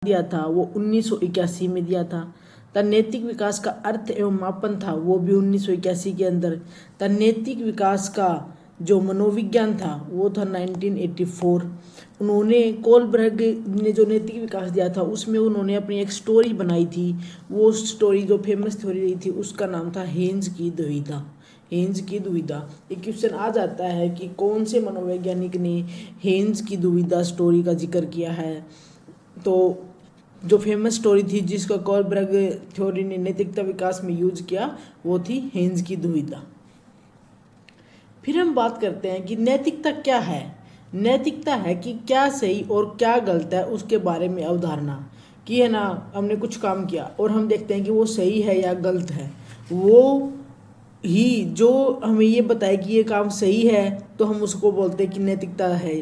दिया था वो 1981 में दिया था। द नैतिक विकास का अर्थ एवं मापन था वो भी 1981 के अंदर। द नैतिक विकास का जो मनोविज्ञान था वो था 1984। उन्होंने कोलबर्ग ने जो नैतिक विकास दिया था उसमें उन्होंने अपनी एक स्टोरी बनाई थी। वो स्टोरी जो फेमस थ्योरी रही थी उसका नाम था हेंज की दुविधा। हेंज की दुविधा। एक क्वेश्चन आ जाता है कि कौन से मनोवैज्ञानिक ने हेंज की दुविधा स्टोरी का जिक्र किया है। तो जो फेमस स्टोरी थी जिसका कोलबर्ग थ्योरी ने नैतिकता विकास में यूज किया वो थी हेंज की दुविधा। फिर हम बात करते हैं कि नैतिकता क्या है। नैतिकता है कि क्या सही और क्या गलत है उसके बारे में अवधारणा कि है ना, हमने कुछ काम किया और हम देखते हैं कि वो सही है या गलत है, वो ही जो हमें ये बताए कि ये काम सही है तो हम उसको बोलते हैं कि नैतिकता है।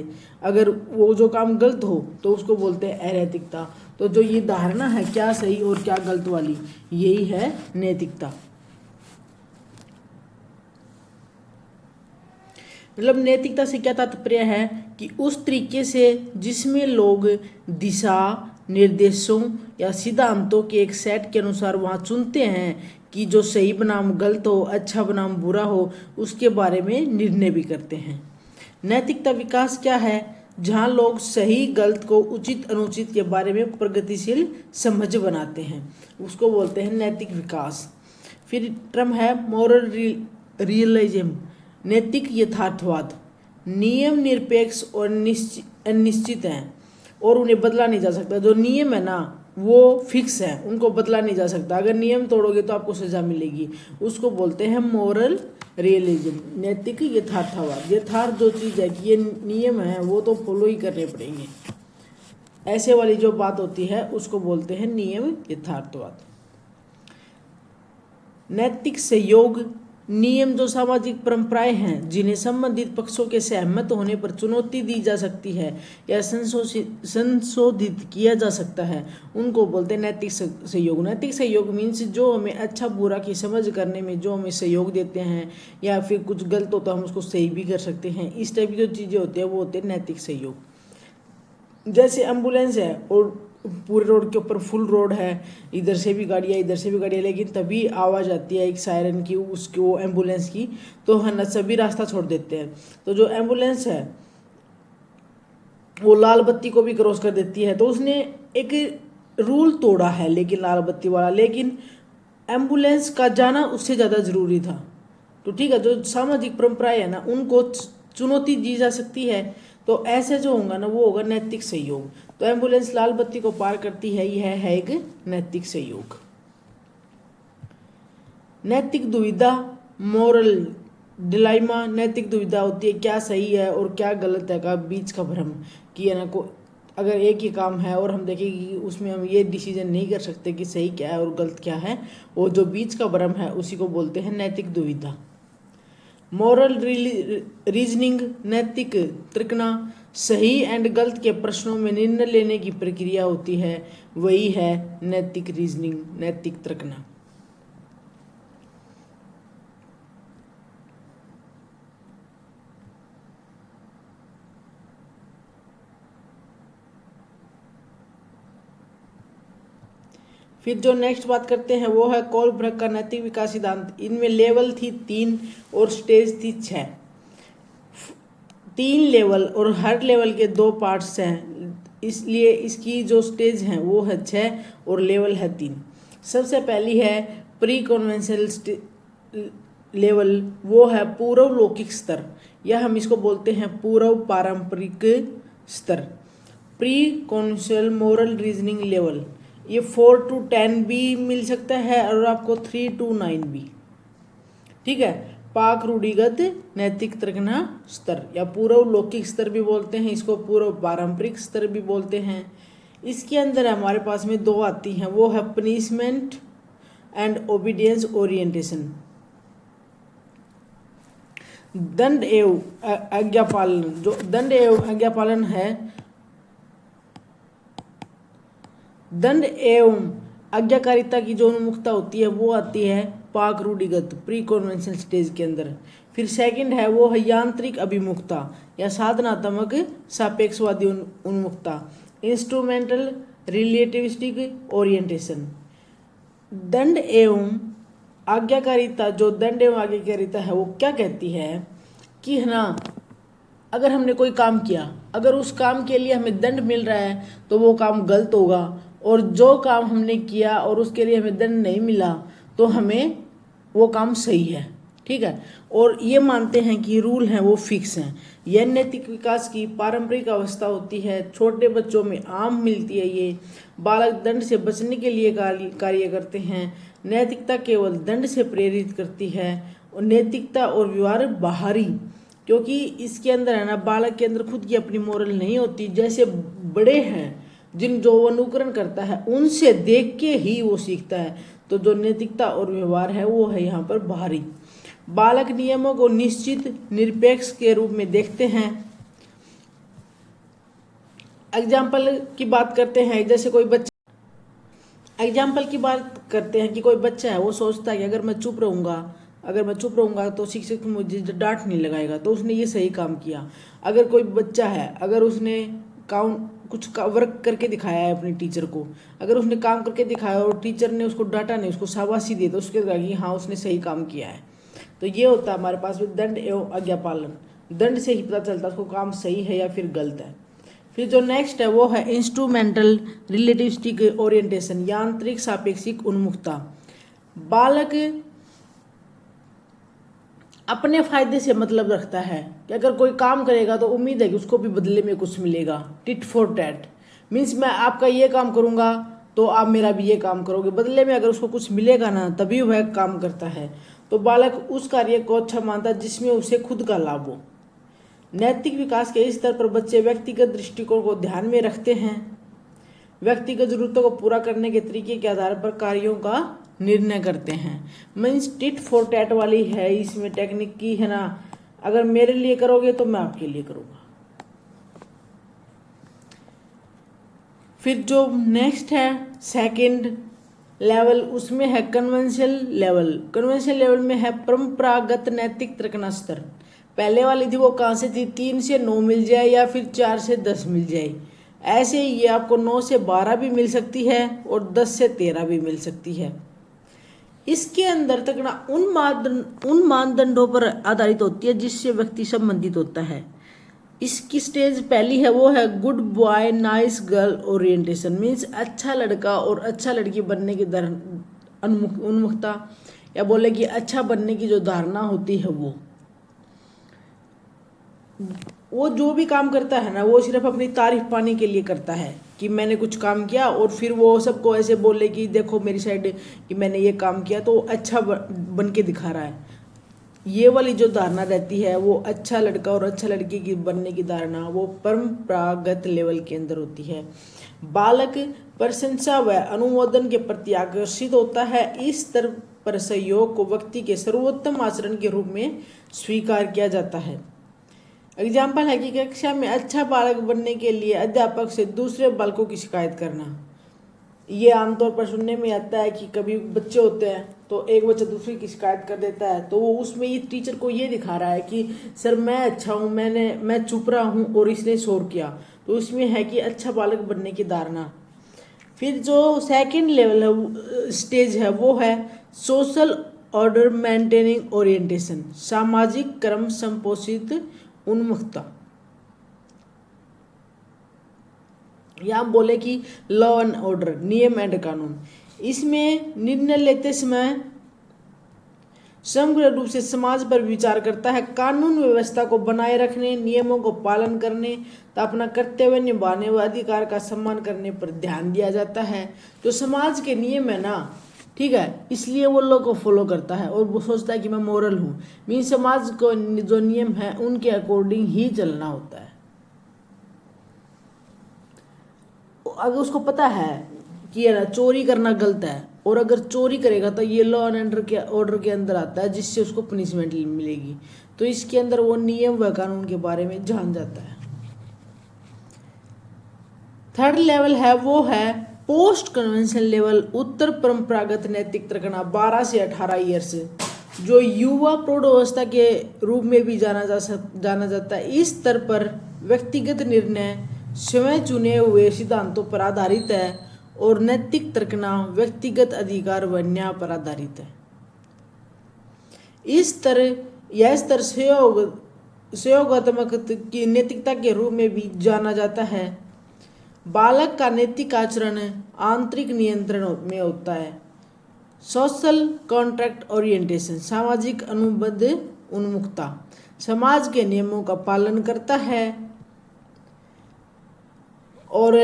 अगर वो जो काम गलत हो तो उसको बोलते हैं अनैतिकता। तो जो ये धारणा है क्या सही और क्या गलत वाली, यही है नैतिकता। मतलब नैतिकता से क्या तात्पर्य है कि उस तरीके से जिसमें लोग दिशा निर्देशों या सिद्धांतों के एक सेट के अनुसार वहाँ चुनते हैं कि जो सही बनाम गलत हो, अच्छा बनाम बुरा हो, उसके बारे में निर्णय भी करते हैं। नैतिकता विकास क्या है? जहाँ लोग सही गलत को उचित अनुचित के बारे में प्रगतिशील समझ बनाते हैं, उसको बोलते हैं नैतिक विकास। फिर टर्म है मॉरल रियलिज्म, नैतिक यथार्थवाद। नियम निरपेक्ष और अनिश्चित हैं और उन्हें बदला नहीं जा सकता। जो नियम है ना वो फिक्स है, उनको बदला नहीं जा सकता। अगर नियम तोड़ोगे तो आपको सजा मिलेगी, उसको बोलते हैं मॉरल रियलिज्म, नैतिक यथार्थवाद। यथार्थ जो चीज़ है कि ये नियम है वो तो फॉलो ही करने पड़ेंगे, ऐसे वाली जो बात होती है उसको बोलते हैं नियम यथार्थवाद। नैतिक सहयोग, नियम जो सामाजिक परंपराएं हैं जिन्हें संबंधित पक्षों के सहमत होने पर चुनौती दी जा सकती है या संशोधित किया जा सकता है, उनको बोलते हैं नैतिक सहयोग। नैतिक सहयोग मीन्स जो हमें अच्छा बुरा की समझ करने में जो हमें सहयोग देते हैं, या फिर कुछ गलत हो तो हम उसको सही भी कर सकते हैं। इस टाइप की जो चीज़ें होती हैं वो होते हैं नैतिक सहयोग। जैसे एम्बुलेंस है और पूरे रोड के ऊपर फुल रोड है, इधर से भी गाड़ियाँ इधर से भी गाड़ियाँ, लेकिन तभी आवाज़ आती है एक सायरन की, उसकी वो एम्बुलेंस की, तो है ना सभी रास्ता छोड़ देते हैं। तो जो एम्बुलेंस है वो लाल बत्ती को भी क्रॉस कर देती है, तो उसने एक रूल तोड़ा है लेकिन लाल बत्ती वाला, लेकिन एम्बुलेंस का जाना उससे ज़्यादा ज़रूरी था। तो ठीक है, जो सामाजिक परंपराएं है ना उनको चुनौती दी जा सकती है, तो ऐसे जो होगा ना वो होगा नैतिक सहयोग। तो एम्बुलेंस लाल बत्ती को पार करती है, यह है एक नैतिक सहयोग। नैतिक दुविधा, मोरल डिलाइमा, नैतिक दुविधा होती है क्या सही है और क्या गलत है का बीच का भ्रम, कि है ना को अगर एक ही काम है और हम देखें कि उसमें हम ये डिसीजन नहीं कर सकते कि सही क्या है और गलत क्या है, वो जो बीच का भ्रम है उसी को बोलते हैं नैतिक दुविधा। मॉरल रीजनिंग, नैतिक तर्कना, सही एंड गलत के प्रश्नों में निर्णय लेने की प्रक्रिया होती है, वही है नैतिक रीजनिंग, नैतिक तर्कना। फिर जो नेक्स्ट बात करते हैं वो है कोलब्रग का नैतिक विकास सिद्धांत। इनमें लेवल थी 3 और स्टेज थी 6। 3 लेवल और हर लेवल के 2 पार्ट्स हैं, इसलिए इसकी जो स्टेज हैं वो है 6 और लेवल है 3। सबसे पहली है प्री कॉन्वेंशनल लेवल, वो है पूर्व लौकिक स्तर, या हम इसको बोलते हैं पूर्व पारंपरिक स्तर। Pre conventional moral reasoning level, ये 4 to 10 भी मिल सकता है और आपको 3 to 9 भी, ठीक है। पाक रूढ़िगत नैतिक तर्कना स्तर या पूर्व लौकिक स्तर भी बोलते हैं इसको, पूर्व पारंपरिक स्तर भी बोलते हैं। इसके अंदर हमारे पास में 2 आती हैं, वो है पनिशमेंट एंड ओबीडियंस ओरिएंटेशन, दंड एवं आज्ञापालन। जो दंड एवं आज्ञापालन है, दंड एवं आज्ञाकारिता की जो उन्मुखता होती है वो आती है पाक रूढ़िगत प्री कॉन्वेंशनल स्टेज के अंदर। फिर सेकंड है वो है यांत्रिक अभिमुखता या साधनात्मक सापेक्षवादी उन्मुखता, इंस्ट्रूमेंटल रिलेटिविस्टिक ओरिएंटेशन। दंड एवं आज्ञाकारिता, जो दंड एवं आज्ञाकारिता है वो क्या कहती है कि है ना, अगर हमने कोई काम किया, अगर उस काम के लिए हमें दंड मिल रहा है तो वो काम गलत होगा, और जो काम हमने किया और उसके लिए हमें दंड नहीं मिला तो हमें वो काम सही है। ठीक है, और ये मानते हैं कि रूल हैं वो फिक्स हैं। यह नैतिक विकास की पारंपरिक अवस्था होती है, छोटे बच्चों में आम मिलती है। ये बालक दंड से बचने के लिए कार्य करते हैं। नैतिकता केवल दंड से प्रेरित करती है, और नैतिकता और व्यवहार बाहरी, क्योंकि इसके अंदर है ना, बालक के अंदर खुद की अपनी मोरल नहीं होती। जैसे बड़े हैं जो वो अनुकरण करता है उनसे देख के ही वो सीखता है। तो जो नैतिकता और व्यवहार है वो है यहाँ पर बाहरी। बालक नियमों को निश्चित निरपेक्ष के रूप में देखते हैं। एग्जाम्पल की बात करते हैं, जैसे कोई बच्चा, एग्जाम्पल की बात करते हैं कि कोई बच्चा है वो सोचता है कि अगर मैं चुप रहूँगा तो शिक्षक मुझे डांट नहीं लगाएगा, तो उसने ये सही काम किया। अगर कोई बच्चा है, अगर उसने कुछ वर्क करके दिखाया है अपने टीचर को, अगर उसने काम करके दिखाया और टीचर ने उसको डांटा नहीं, उसको शाबाशी दी, तो उसके लगा कि हाँ उसने सही काम किया है। तो ये होता है हमारे पास में दंड एवं आज्ञा पालन। दंड से ही पता चलता है उसको काम सही है या फिर गलत है। फिर जो नेक्स्ट है वो है इंस्ट्रूमेंटल रिलेटिविस्टिक ओरिएंटेशन, यांत्रिक सापेक्षिक उन्मुखता। बालक अपने फायदे से मतलब रखता है कि अगर कोई काम करेगा तो उम्मीद है कि उसको भी बदले में कुछ मिलेगा। टिट फॉर टैट मीन्स मैं आपका ये काम करूँगा तो आप मेरा भी ये काम करोगे, बदले में अगर उसको कुछ मिलेगा ना तभी वह काम करता है। तो बालक उस कार्य को अच्छा मानता है जिसमें उसे खुद का लाभ हो। नैतिक विकास के इस स्तर पर बच्चे व्यक्तिगत दृष्टिकोण को ध्यान में रखते हैं। व्यक्तिगत जरूरतों को पूरा करने के तरीके के आधार पर कार्यों का निर्णय करते हैं। मीन्स टिट फॉर टैट वाली है इसमें टेक्निक की, है ना, अगर मेरे लिए करोगे तो मैं आपके लिए करूँगा। फिर जो नेक्स्ट है सेकंड लेवल, उसमें है कन्वेंशनल लेवल। कन्वेंशनल लेवल में है परंपरागत नैतिक तर्कना स्तर। पहले वाली थी वो कहाँ से थी, 3 से 9 मिल जाए या फिर 4 से 10 मिल जाए। ऐसे ही ये आपको 9 से 12 भी मिल सकती है और 10 से 13 भी मिल सकती है। इसके अंदर तकना उन मानदंडों पर आधारित होती है जिससे व्यक्ति संबंधित होता है। इसकी स्टेज पहली है वो है good boy nice girl orientation, means अच्छा लड़का और अच्छा लड़की बनने की उन्मुखता, या बोले कि अच्छा बनने की जो धारणा होती है वो जो भी काम करता है ना वो सिर्फ अपनी तारीफ पाने के लिए करता है कि मैंने कुछ काम किया, और फिर वो सबको ऐसे बोले कि देखो मेरी साइड कि मैंने ये काम किया, तो अच्छा बन के दिखा रहा है। ये वाली जो धारणा रहती है वो अच्छा लड़का और अच्छा लड़की की बनने की धारणा वो परंपरागत लेवल के अंदर होती है। बालक प्रशंसा व अनुमोदन के प्रति आकर्षित होता है। इस स्तर पर सहयोग को व्यक्ति के सर्वोत्तम आचरण के रूप में स्वीकार किया जाता है। एग्जाम्पल है कि कक्षा में अच्छा बालक बनने के लिए अध्यापक से दूसरे बालकों की शिकायत करना। ये आमतौर पर सुनने में आता है कि कभी बच्चे होते हैं तो एक बच्चा दूसरे की शिकायत कर देता है, तो वो उसमें ये टीचर को ये दिखा रहा है कि सर मैं अच्छा हूँ, मैं चुप रहा हूँ और इसने शोर किया, तो उसमें है कि अच्छा बालक बनने की धारणा। फिर जो सेकंड लेवल है स्टेज है वो है सोशल ऑर्डर मेंटेनिंग ओरिएंटेशन, सामाजिक क्रम संपोषित उन्मुखता, या हम बोले कि लॉ एंड ऑर्डर, नियम एंड कानून। इसमें निर्णय लेते समय समग्र रूप से समाज पर विचार करता है। कानून व्यवस्था को बनाए रखने, नियमों को पालन करने तथा अपना कर्तव्य निभाने व अधिकार का सम्मान करने पर ध्यान दिया जाता है। जो समाज के नियम है ना, ठीक है, इसलिए वो लोग को फॉलो करता है और वो सोचता है कि मैं मोरल हूँ। मीन समाज को जो नियम है उनके अकॉर्डिंग ही चलना होता है। अगर उसको पता है कि ये ना चोरी करना गलत है, और अगर चोरी करेगा तो ये लॉ एंड ऑर्डर के अंदर आता है जिससे उसको पनिशमेंट मिलेगी, तो इसके अंदर वो नियम व कानून के बारे में जान जाता है। थर्ड लेवल है वो है पोस्ट कन्वेंशनल लेवल, उत्तर परंपरागत नैतिक तर्कना 12 से 18 ईयर्स, जो युवा प्रौढ़ अवस्था के रूप में भी जाना जाता है। इस स्तर पर व्यक्तिगत निर्णय स्वयं चुने हुए सिद्धांतों पर आधारित है और नैतिक तर्कना व्यक्तिगत अधिकार व न्याय पर आधारित है। यह स्तर सहयोगात्मक की नैतिकता के रूप में भी जाना जाता है। बालक का नैतिक आचरण आंतरिक नियंत्रण में होता है। सोशल कॉन्ट्रैक्ट ओरिएंटेशन, सामाजिक अनुबंध उन्मुखता, समाज के नियमों का पालन करता है और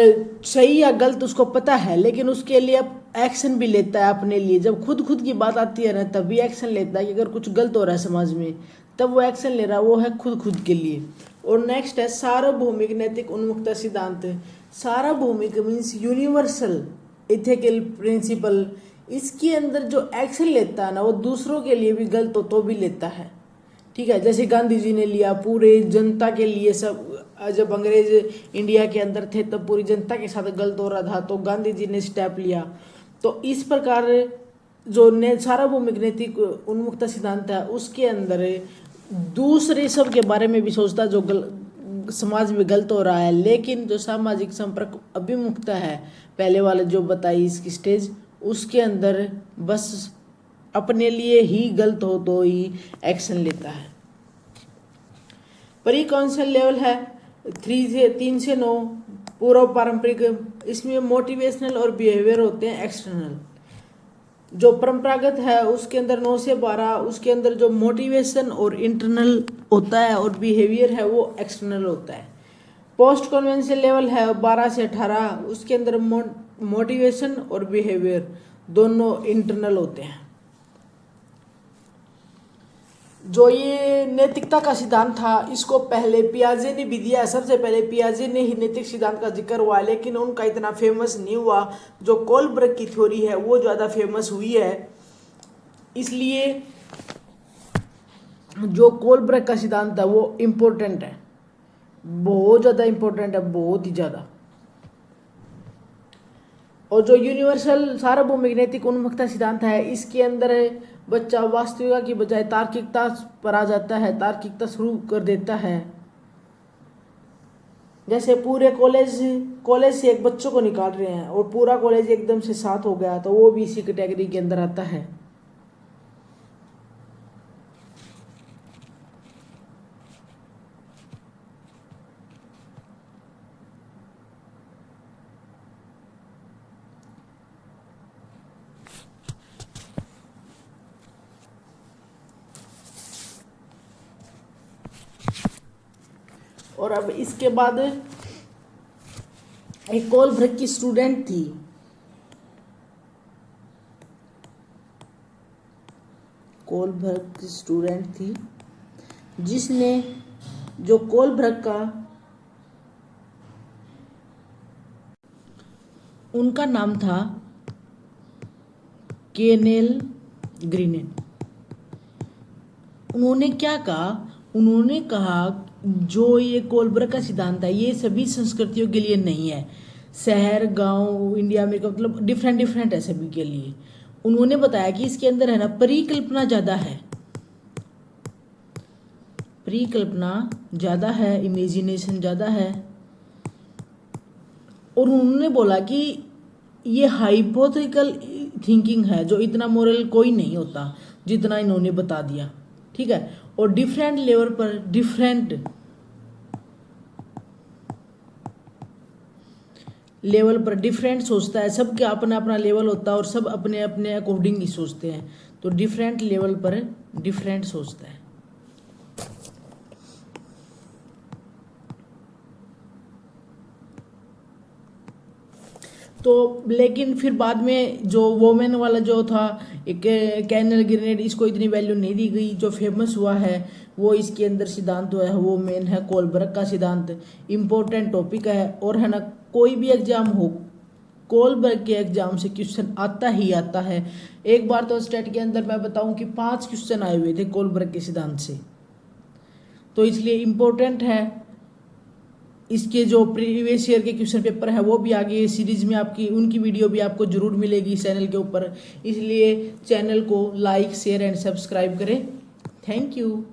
सही या गलत उसको पता है, लेकिन उसके लिए एक्शन भी लेता है अपने लिए। जब खुद की बात आती है ना, तब भी एक्शन लेता है कि अगर कुछ गलत हो रहा है समाज में, तब वो एक्शन ले रहा है, वो है खुद के लिए। और नेक्स्ट है सार्वभौमिक नैतिक उन्मुखता सिद्धांत। सार्वभौमिक मीन्स यूनिवर्सल इथिकल प्रिंसिपल। इसके अंदर जो एक्शन लेता है ना, वो दूसरों के लिए भी गलत हो तो भी लेता है, ठीक है। जैसे गांधी जी ने लिया पूरे जनता के लिए, सब जब अंग्रेज इंडिया के अंदर थे तब पूरी जनता के साथ गलत हो रहा था, तो गांधी जी ने स्टेप लिया। तो इस प्रकार जो सार्वभौमिक नैतिक उन्मुखता सिद्धांत है, उसके अंदर दूसरे सब के बारे में भी सोचता जो समाज में गलत हो रहा है, लेकिन जो सामाजिक संपर्क अभिमुखता है, पहले वाले जो बताई इसकी स्टेज, उसके अंदर बस अपने लिए ही गलत हो तो ही एक्शन लेता है। प्री कॉन्शियस लेवल है 3 से 9 पूर्व पारंपरिक। इसमें मोटिवेशनल और बिहेवियर होते हैं एक्सटर्नल। जो परंपरागत है उसके अंदर 9 से 12, उसके अंदर जो मोटिवेशन और इंटरनल होता है और बिहेवियर है वो एक्सटर्नल होता है। पोस्ट कन्वेंशनल लेवल है 12 से 18, उसके अंदर मोटिवेशन और बिहेवियर दोनों इंटरनल होते हैं। जो ये नैतिकता का सिद्धांत था, इसको पहले पियाजे ने भी दिया। सबसे पहले पियाजे ने ही नैतिक सिद्धांत का जिक्र हुआ, लेकिन उनका इतना फेमस नहीं हुआ। जो कोलब्रग की थ्योरी है वो ज़्यादा फेमस हुई है। इसलिए जो कोलब्रग का सिद्धांत है वो इम्पोर्टेंट है, बहुत ज़्यादा इम्पोर्टेंट है, बहुत ही ज़्यादा। और जो यूनिवर्सल सार्वभौमिक नैतिक उन्मुखता सिद्धांत है, इसके अंदर बच्चा वास्तविकता की बजाय तार्किकता पर आ जाता है, तार्किकता शुरू कर देता है। जैसे पूरे कॉलेज से एक बच्चों को निकाल रहे हैं और पूरा कॉलेज एकदम से साथ हो गया, तो वो भी इसी कैटेगरी के अंदर आता है। और अब इसके बाद एक कोलब्रग की स्टूडेंट थी, कोलब्रग की स्टूडेंट थी जिसने जो कोलब्रग का, उनका नाम था केनेल ग्रीनेन। उन्होंने क्या कहा, उन्होंने कहा जो ये कोलब्रग का सिद्धांत है ये सभी संस्कृतियों के लिए नहीं है, शहर गांव इंडिया में मतलब डिफरेंट है सभी के लिए। उन्होंने बताया कि इसके अंदर है ना परिकल्पना ज़्यादा है, परिकल्पना ज़्यादा है, इमेजिनेशन ज़्यादा है। और उन्होंने बोला कि ये हाइपोथेटिकल थिंकिंग है, जो इतना मोरल कोई नहीं होता जितना इन्होंने बता दिया, ठीक है। और डिफरेंट लेवल पर डिफरेंट सोचता है, सबका अपना अपना लेवल होता है और सब अपने अपने अकॉर्डिंग ही सोचते हैं, तो डिफरेंट लेवल पर डिफरेंट सोचता है। तो लेकिन फिर बाद में जो वोमेन वाला जो था एक केनेल ग्रीनेन, इसको इतनी वैल्यू नहीं दी गई। जो फेमस हुआ है वो इसके अंदर सिद्धांत हुआ है वो मेन है कोलब्रग का सिद्धांत। इम्पोर्टेंट टॉपिक है और है ना, कोई भी एग्जाम हो कोलब्रग के एग्जाम से क्वेश्चन आता ही आता है। एक बार तो स्टेट के अंदर मैं बताऊं कि 5 क्वेश्चन आए हुए थे कोलब्रग के सिद्धांत से, तो इसलिए इम्पोर्टेंट है। इसके जो प्रीवियस ईयर के क्वेश्चन पेपर है वो भी आगे सीरीज में आपकी उनकी वीडियो भी आपको जरूर मिलेगी चैनल के ऊपर, इसलिए चैनल को लाइक शेयर एंड सब्सक्राइब करें। Thank you.